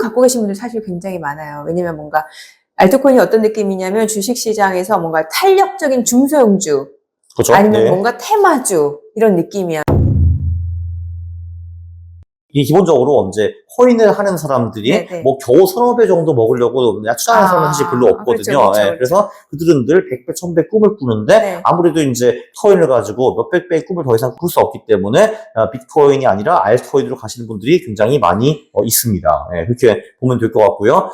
갖고 계신 분들 사실 굉장히 많아요. 왜냐면 뭔가 알트코인이 어떤 느낌이냐면 주식시장에서 뭔가 탄력적인 중소형주 그렇죠? 아니면 네. 뭔가 테마주 이런 느낌이야. 이게 기본적으로 이제 코인을 하는 사람들이 네네. 뭐 겨우 서너 배 정도 먹으려고 투자하는 사람은 사실 별로 없거든요. 그렇죠, 예, 그래서 그들은 늘 100배, 1000배 꿈을 꾸는데 네. 아무래도 이제 코인을 가지고 몇백 배의 꿈을 더 이상 꿀 수 없기 때문에 비트코인이 아니라 알트코인으로 가시는 분들이 굉장히 많이 있습니다. 예, 그렇게 보면 될 것 같고요.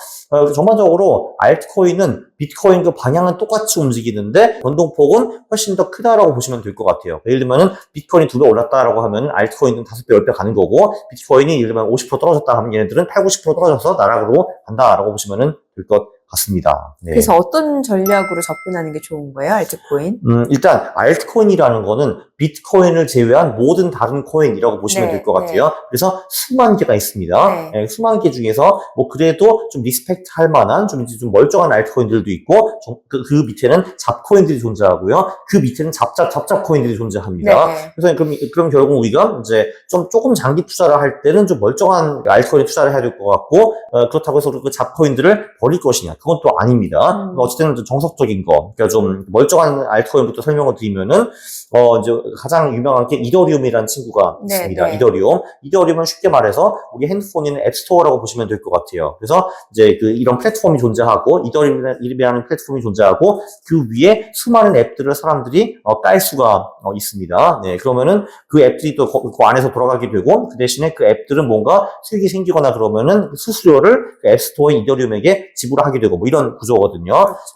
전반적으로 알트코인은 비트코인과 방향은 똑같이 움직이는데 변동폭은 훨씬 더 크다라고 보시면 될 것 같아요. 예를 들면은 비트코인이 2배 올랐다라고 하면 알트코인은 5배, 10배 가는 거고 비트코인이 예를 들면 50% 떨어졌다 하면 얘네들은 8, 90% 떨어져서 나락으로 간다라고 보시면 될 것 같습니다. 네. 그래서 어떤 전략으로 접근하는 게 좋은 거예요, 알트코인? 일단 알트코인이라는 거는 비트코인을 제외한 모든 다른 코인이라고 보시면 네, 될 것 같아요. 그래서 수만 개가 있습니다. 네. 예, 수만 개 중에서 뭐 그래도 좀 리스펙트 할 만한 좀 멀쩡한 알트코인들도 있고 그 밑에는 잡코인들이 존재하고요. 그 밑에는 잡잡 코인들이 존재합니다. 네. 그래서 그럼 결국 우리가 이제 조금 장기 투자를 할 때는 좀 멀쩡한 알트코인에 투자를 해야 될 것 같고 그렇다고 해서 그 잡코인들을 버릴 것이냐? 그건 또 아닙니다. 어쨌든 좀 정석적인 거, 그러니까 좀 멀쩡한 알트코인부터 설명을 드리면은 이제 가장 유명한 게 이더리움이라는 친구가 있습니다. 네. 이더리움은 쉽게 말해서 우리 핸드폰에 있는 앱스토어라고 보시면 될 것 같아요. 그래서 이제 이런 플랫폼이 존재하고 이더리움이라는 플랫폼이 존재하고 그 위에 수많은 앱들을 사람들이 깔 수가 있습니다. 네, 그러면은 그 앱들이 또 그 안에서 돌아가게 되고 그 대신에 그 앱들은 뭔가 수익이 생기거나 그러면은 수수료를 그 앱스토어 이더리움에게 지불하게 되고 뭐 이런 구조거든요.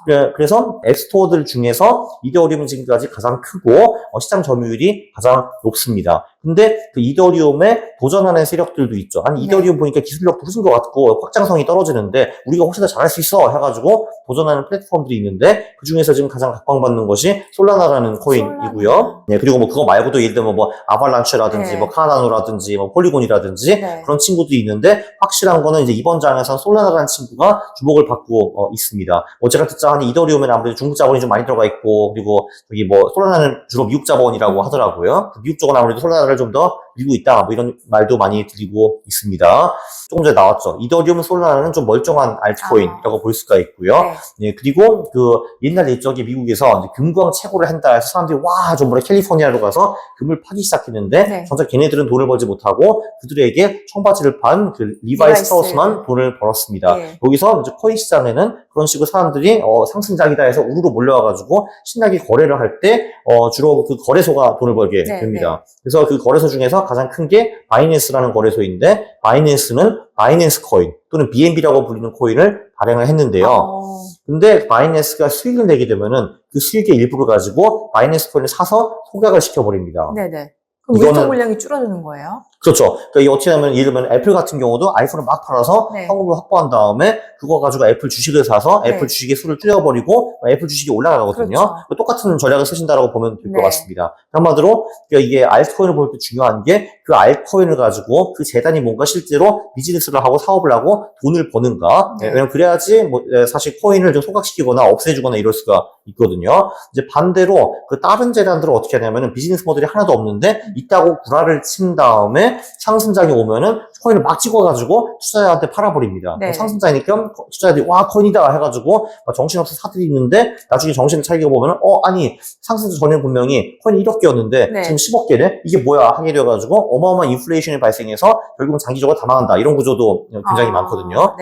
그렇죠. 그래서 앱스토어들 중에서 이더리움은 지금까지 가장 크고 시장 점유율이 가장 높습니다. 근데 그 이더리움에 도전하는 세력들도 있죠. 아니 이더리움 보니까 기술력도 훨씬 것 같고 확장성이 떨어지는데 우리가 훨씬 더 잘할 수 있어 해가지고 도전하는 플랫폼들이 있는데 그 중에서 지금 가장 각광받는 것이 솔라나라는 코인이고요. 네, 그리고 뭐 그거 말고도 예를 들면 뭐 아발란체라든지 뭐 카다노라든지 뭐 폴리곤이라든지 그런 친구들이 있는데 확실한 거는 이제 이번 장에서 솔라나라는 친구가 주목을 받고 있습니다. 제가 듣자하니 이더리움에는 아무래도 중국 자본이 좀 많이 들어가 있고 그리고 여기 뭐 솔라나는 주로 미국 자본이라고 하더라고요. 미국 쪽은 아무래도 솔라나를 좀 더 밀고 있다 뭐 이런 말도 많이 드리고 있습니다. 조금 전에 나왔죠. 이더리움 솔라나는 좀 멀쩡한 알트코인이라고 볼 수가 있고요. 네, 그리고 그 옛날 옛적에 미국에서 이제 금광 채굴을 한다 해서 사람들이 와 좀 뭐래 캘리포니아로 가서 금을 파기 시작했는데 정작 걔네들은 돈을 벌지 못하고 그들에게 청바지를 판 그 리바이 스트라우스만 돈을 벌었습니다. 여기서 이제 코인 시장에는 그런 식으로 사람들이 상승장이다 해서 우르르 몰려와가지고 신나게 거래를 할 때 주로 그 거래소가 돈을 벌게 됩니다. 그래서 그 거래소 중에서 가장 큰 게 바이낸스라는 거래소인데 바이낸스는 바이낸스 코인 또는 BNB라고 불리는 코인을 발행을 했는데요. 근데 바이낸스가 수익을 내게 되면은 그 수익의 일부를 가지고 바이낸스 코인을 사서 소각을 시켜버립니다. 네네. 그럼 유통 물량이 줄어드는 거예요? 그렇죠. 그러니까 이게 어떻게 하면 예를 들면 애플 같은 경우도 아이폰을 막 팔아서 현금을 확보한 다음에 그거 가지고 애플 주식을 사서 애플 주식의 수를 줄여버리고 애플 주식이 올라가거든요. 그렇죠. 똑같은 전략을 쓰신다라고 보면 될 것 같습니다. 한마디로 그러니까 이게 알트코인을 볼 때 중요한 게 그 알트코인을 가지고 그 재단이 뭔가 실제로 비즈니스를 하고 사업을 하고 돈을 버는가. 왜냐면 그래야지 뭐 사실 코인을 좀 소각시키거나 없애주거나 이럴 수가 있거든요. 이제 반대로 그 다른 재단들은 어떻게 하냐면은 비즈니스 모델이 하나도 없는데 있다고 구라를 친 다음에 상승장이 오면은 코인을 막 찍어가지고 투자자한테 팔아버립니다. 상승장이니까 투자자들이 와 코인이다 해가지고 정신없이 사들이는데 나중에 정신을 차리고 보면은 아니 상승 전에 분명히 코인이 1억 개였는데 지금 10억 개네? 이게 뭐야 하게 돼가지고 어마어마한 인플레이션이 발생해서 결국은 장기적으로 다 망한다 이런 구조도 굉장히 많거든요.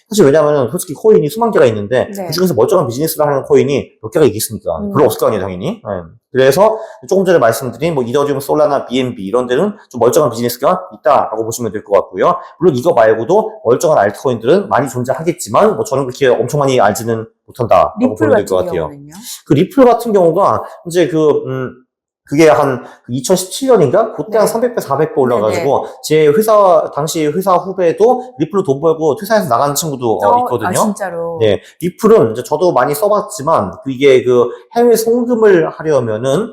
사실 왜냐하면 솔직히 코인이 수만 개가 있는데 그 중에서 멀쩡한 비즈니스를 하는 코인이 몇 개가 있겠습니까? 별로 없을 거 아니에요 당연히. 그래서 조금 전에 말씀드린 뭐 이더리움, 솔라나, BNB 이런 데는 좀 멀쩡한 비즈니스가 있다라고 보시면 될 것 같고요. 물론 이거 말고도 멀쩡한 알트코인들은 많이 존재하겠지만 뭐 저는 그렇게 엄청 많이 알지는 못한다라고 보면 될 것 같아요. 그 리플 같은 경우가 이제 그게 한 2017년인가? 그때 한 300배, 400배 올라가지고 제 당시 회사 후배도 리플로 돈 벌고 퇴사해서 나가는 친구도 있거든요. 진짜로? 네. 리플은 이제 저도 많이 써봤지만 이게 해외 송금을 하려면은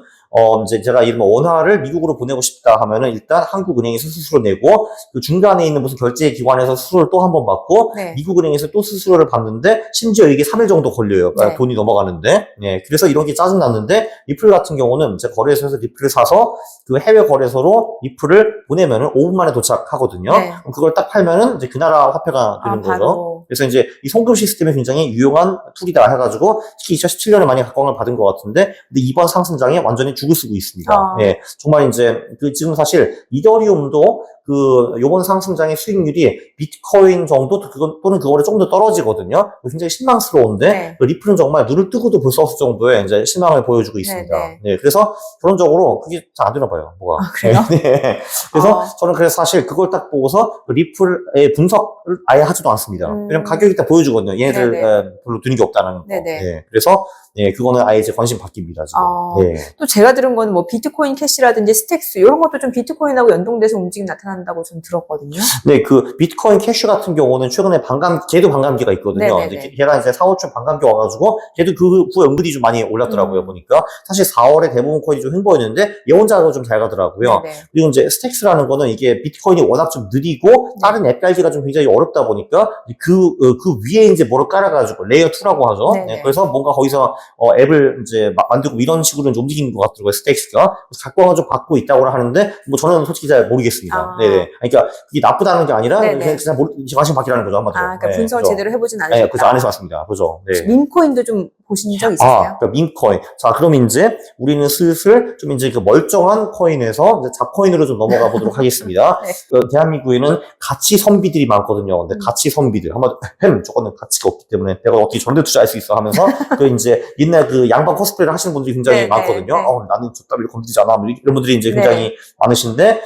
이제 제가 이런 원화를 미국으로 보내고 싶다 하면은 일단 한국은행에서 수수료 내고 그 중간에 있는 무슨 결제 기관에서 수수료를 또 한 번 받고 미국은행에서 또 수수료를 받는데 심지어 이게 3일 정도 걸려요. 돈이 넘어가는데. 네. 그래서 이런 게 짜증났는데 리플 같은 경우는 이제 거래소에서 리플을 사서 그 해외 거래소로 리플을 보내면은 5분 만에 도착하거든요. 네. 그럼 그걸 딱 팔면은 이제 그 나라 화폐가 되는 거죠. 바로. 그래서 이제 이 송금 시스템이 굉장히 유용한 툴이다 해가지고 특히 2017년에 많이 각광을 받은 것 같은데, 근데 이번 상승장에 완전히 죽을 쓰고 있습니다. 예, 정말 이제 그 지금 사실 이더리움도 그 요번 상승장의 수익률이 비트코인 정도 또는 그거보다 조금 더 떨어지거든요. 굉장히 실망스러운데 네. 그 리플은 정말 눈을 뜨고도 볼 수 없을 정도의 이제 실망을 보여주고 있습니다. 네, 네, 그래서 결론적으로 그게 잘 안 되나 봐요. 뭐가. 그래요? 네. 그래서 저는 그래서 사실 그걸 딱 보고서 리플의 분석을 아예 하지도 않습니다. 왜냐면 가격이 딱 보여주거든요. 얘네들 별로 드는 게 없다는 거. 네. 그래서 네, 그거는 아예 제 관심 바뀝니다, 지금. 네. 또 제가 들은 거는 뭐 비트코인 캐시라든지 스택스 이런 것도 좀 비트코인하고 연동돼서 움직임 나타난다고 좀 들었거든요. 네, 그 비트코인 캐시 같은 경우는 최근에 걔도 반감기가 있거든요. 걔가 이제 4, 5초 반감기 와가지고 걔도 그 후에 은근히 좀 많이 올랐더라고요, 보니까. 사실 4월에 대부분 코인이 좀 횡보했는데 얘 혼자도 좀 잘 가더라고요. 그리고 이제 스택스라는 거는 이게 비트코인이 워낙 좀 느리고 다른 앱 깔기가 좀 굉장히 어렵다 보니까 그 위에 이제 뭐를 깔아가지고 레이어 2라고 하죠. 네, 그래서 뭔가 거기서 앱을 이제 만들고 이런 식으로 이제 움직이는 것 같더라고요, 스택스가. 각광을 좀 받고 있다고 하는데, 뭐 저는 솔직히 잘 모르겠습니다. 네네. 그러니까 그게 나쁘다는 게 아니라, 그냥 관심 받기라는 거죠, 한마디로. 그러니까 분석을 제대로 해보진 않으셨다. 네, 그래서 안 해서 왔습니다. 그죠. 네. 민코인도 좀 보신 적 있으세요? 그러니까 민코인. 자, 그럼 이제 우리는 슬슬 좀 이제 그 멀쩡한 코인에서 이제 잡코인으로 좀 넘어가 보도록 하겠습니다. 대한민국에는 가치 선비들이 많거든요. 근데 가치 선비들. 한마디로, 저거는 가치가 없기 때문에 내가 어떻게 저런 데 투자할 수 있어 하면서, 또 이제 옛날 그 양반 코스프레를 하시는 분들이 굉장히 많거든요. 나는 저 따위를 건드리지 않아. 이런 분들이 이제 굉장히 많으신데,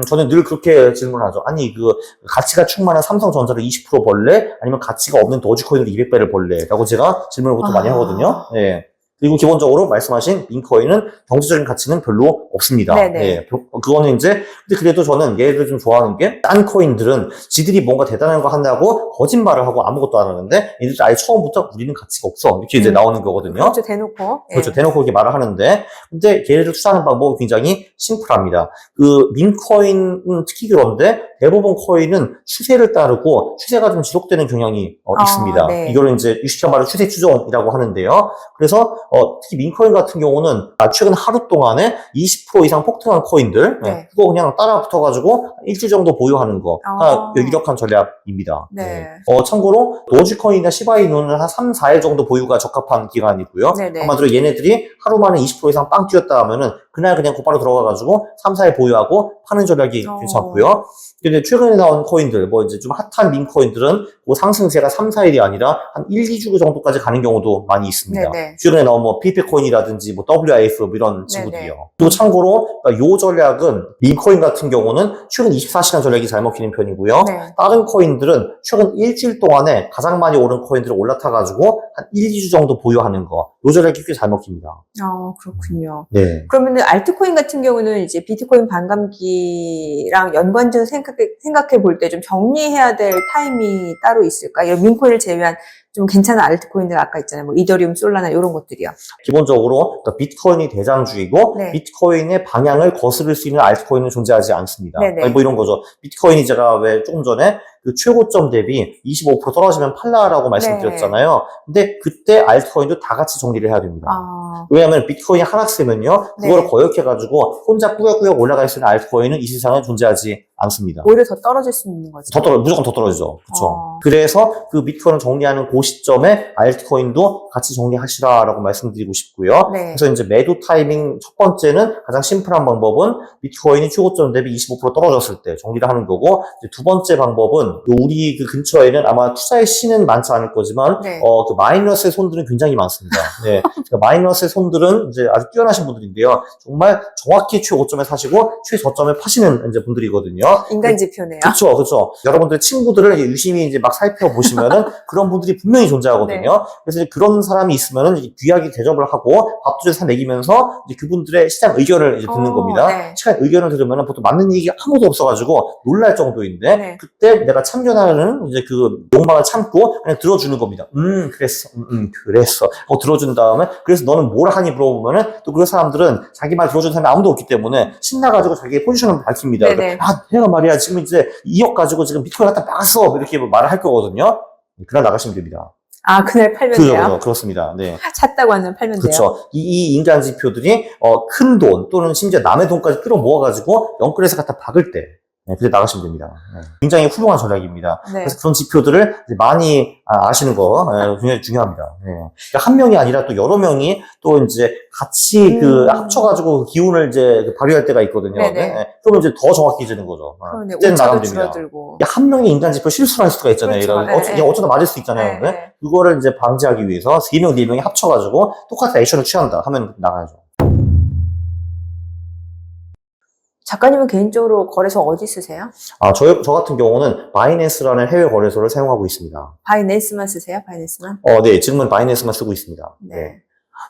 저는 늘 그렇게 질문하죠. 아니, 그, 가치가 충만한 삼성전자를 20% 벌래? 아니면 가치가 없는 도지코인으로 200배를 벌래? 라고 제가 질문을 보통 많이 하거든요. 네. 그리고 기본적으로 말씀하신 민코인은 경제적인 가치는 별로 없습니다. 네. 그거는 이제, 근데 그래도 저는 얘를 좀 좋아하는 게, 딴 코인들은 지들이 뭔가 대단한 거 한다고 거짓말을 하고 아무것도 안 하는데, 얘들 아예 처음부터 우리는 가치가 없어. 이렇게 이제 나오는 거거든요. 그렇죠, 대놓고. 그렇죠, 대놓고 이렇게 말을 하는데, 근데 얘를 투자하는 방법이 굉장히 심플합니다. 그, 민코인은 특히 그런데, 대부분 코인은 추세를 따르고, 추세가 좀 지속되는 경향이 있습니다. 이거를 이제 유식한 말로 추세 추종이라고 하는데요. 그래서, 특히 민코인 같은 경우는 최근 하루 동안에 20% 이상 폭등한 코인들, 그거 그냥 따라 붙어가지고 일주일 정도 보유하는 거가 유력한 전략입니다. 참고로 도지코인이나 시바이누는 한 3, 4일 정도 보유가 적합한 기간이고요. 한마디로 얘네들이 하루 만에 20% 이상 빵 뛰었다 하면은 그날 그냥 곧바로 들어가가지고 3, 4일 보유하고 파는 전략이 괜찮고요. 근데 최근에 나온 코인들, 뭐 이제 좀 핫한 민코인들은 뭐 상승세가 3, 4일이 아니라 한 1, 2주 정도까지 가는 경우도 많이 있습니다. 최근에 나온 뭐 PP코인이라든지 뭐 WIF 뭐 이런 친구들이요. 그리고 참고로 요 전략은 민코인 같은 경우는 최근 24시간 전략이 잘 먹히는 편이고요. 다른 코인들은 최근 일주일 동안에 가장 많이 오른 코인들을 올라타가지고 한 1, 2주 정도 보유하는 거. 요 전략이 꽤 잘 먹힙니다. 그렇군요. 그러면은 알트코인 같은 경우는 이제 비트코인 반감기랑 연관돼서 생각해 볼 때 좀 정리해야 될 타임이 따로 있을까? 이런 민코인을 제외한 좀 괜찮은 알트코인들 아까 있잖아요. 뭐 이더리움, 솔라나 이런 것들이요. 기본적으로 그러니까 비트코인이 대장주이고 비트코인의 방향을 거스를 수 있는 알트코인은 존재하지 않습니다. 뭐 이런 거죠. 비트코인이 제가 왜 조금 전에 그 최고점 대비 25% 떨어지면 팔라라고 말씀드렸잖아요. 근데 그때 알트코인도 다 같이 정리를 해야 됩니다. 왜냐하면 비트코인이 하락세면요, 그걸 거역해가지고 혼자 꾸역꾸역 올라갈 수 있는 알트코인은 이 세상에 존재하지 않습니다. 오히려 더 떨어질 수 있는 거죠. 무조건 더 떨어지죠. 그렇죠. 그래서 그 비트코인을 정리하는 그 시점에 알트코인도 같이 정리하시라라고 말씀드리고 싶고요. 그래서 이제 매도 타이밍 첫 번째는 가장 심플한 방법은 비트코인이 최고점 대비 25% 떨어졌을 때 정리를 하는 거고, 이제 두 번째 방법은 우리 그 근처에는 아마 투자의 신은 많지 않을 거지만 그 마이너스의 손들은 굉장히 많습니다. 그러니까 마이너스의 손들은 이제 아주 뛰어나신 분들인데요. 정말 정확히 최고점에 사시고 최저점에 파시는 이제 분들이거든요. 인간 지표네요. 그렇죠. 여러분들 친구들을 유심히 이제 막 살펴보시면은 그런 분들이 분명히 존재하거든요. 그래서 이제 그런 사람이 있으면은 귀하게 대접을 하고 밥도 사 먹이면서 이제 그분들의 시장 의견을 이제 듣는 겁니다. 시장 의견을 들으면은 보통 맞는 얘기가 아무도 없어가지고 놀랄 정도인데 그때 내가 참견하는 이제 그 욕망을 참고 그냥 들어주는 겁니다. 그랬어. 들어준 다음에 그래서 너는 뭘 하니 물어보면은 또 그런 사람들은 자기 말 들어주는 사람이 아무도 없기 때문에 신나가지고 자기의 포지션을 밝힙니다. 내가 말이야 지금 이제 2억 가지고 지금 비트코인 갖다 박았어 이렇게 말을 할 거거든요. 그날 나가시면 됩니다. 아, 그날 팔면 돼요? 그렇습니다. 네. 샀다고 하면 팔면 돼요? 그렇죠. 이 인간 지표들이 큰 돈 또는 심지어 남의 돈까지 끌어모아가지고 영끌에서 갖다 박을 때 그때 나가시면 됩니다. 굉장히 훌륭한 전략입니다. 네. 그래서 그런 지표들을 이제 많이 아시는 거 굉장히 중요합니다. 그러니까 한 명이 아니라 또 여러 명이 또 이제 같이 합쳐가지고 그 기운을 이제 발휘할 때가 있거든요. 그러면 이제 더 정확해지는 거죠. 그때는 나가면 됩니다. 한 명의 인간 지표 실수를 할 수가 있잖아요. 그렇죠. 어쩌다 맞을 수 있잖아요. 그거를 이제 방지하기 위해서 3명, 4명이 합쳐가지고 똑같은 액션을 취한다 하면 나가야죠. 작가님은 개인적으로 거래소 어디 쓰세요? 저 같은 경우는 바이낸스라는 해외 거래소를 사용하고 있습니다. 바이낸스만 쓰세요? 바이낸스만? 네. 지금은 바이낸스만 쓰고 있습니다. 네.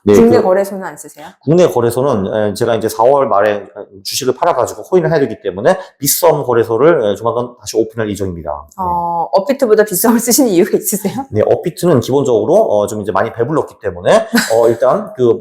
네, 국내 거래소는 안 쓰세요? 국내 거래소는 제가 이제 4월 말에 주식을 팔아가지고 코인을 해야 되기 때문에 빗썸 거래소를 조만간 다시 오픈할 예정입니다. 업비트보다 빗썸을 쓰시는 이유가 있으세요? 네, 업비트는 기본적으로 좀 이제 많이 배불렀기 때문에 일단 그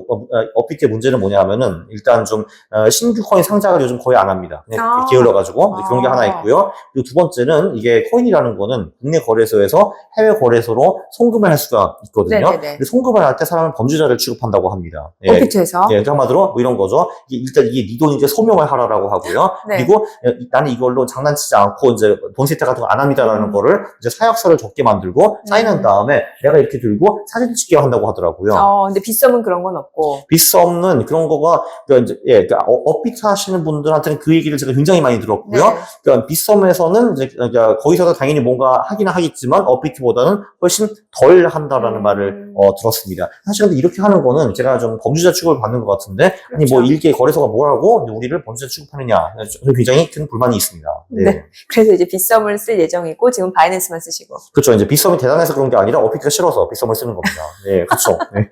업비트의 문제는 뭐냐면은 일단 좀 신규 코인 상장을 요즘 거의 안 합니다. 게을러가지고 그런 게 하나 있고요. 그리고 두 번째는 이게 코인이라는 거는 국내 거래소에서 해외 거래소로 송금을 할 수가 있거든요. 근데 송금을 할 때 사람은 범죄자를 취급한다고 합니다. 업비트에서? 한마디로 뭐 이런 거죠. 일단 이게 네 돈인지 소명을 하라라고 하고요. 그리고 나는 이걸로 장난치지 않고 이제 돈 세탁 같은 거 안 합니다라는 거를 이제 사약서를 적게 만들고 사인한 다음에 내가 이렇게 들고 사진 찍게 한다고 하더라고요. 근데 빗썸은 그런 건 없고. 빗썸은 그런 거가 그러니까 이제 업비트 하시는 분들한테는 그 얘기를 제가 굉장히 많이 들었고요. 그러니까 빗썸에서는 이제 그러니까 거기서도 당연히 뭔가 하기는 하겠지만 업비트보다는 훨씬 덜 한다라는 말을 들었습니다. 사실 근데 이렇게 하는 거는 제가 좀 범죄자 취급을 받는 것 같은데 아니 뭐 일개 거래소가 뭐라고 우리를 범죄자 취급하느냐 굉장히 큰 불만이 있습니다. 네. 그래서 이제 빗썸을 쓸 예정이고 지금 바이낸스만 쓰시고. 그렇죠. 이제 빗썸이 대단해서 그런 게 아니라 업비트가 싫어서 빗썸을 쓰는 겁니다. 네, 그렇죠. 네.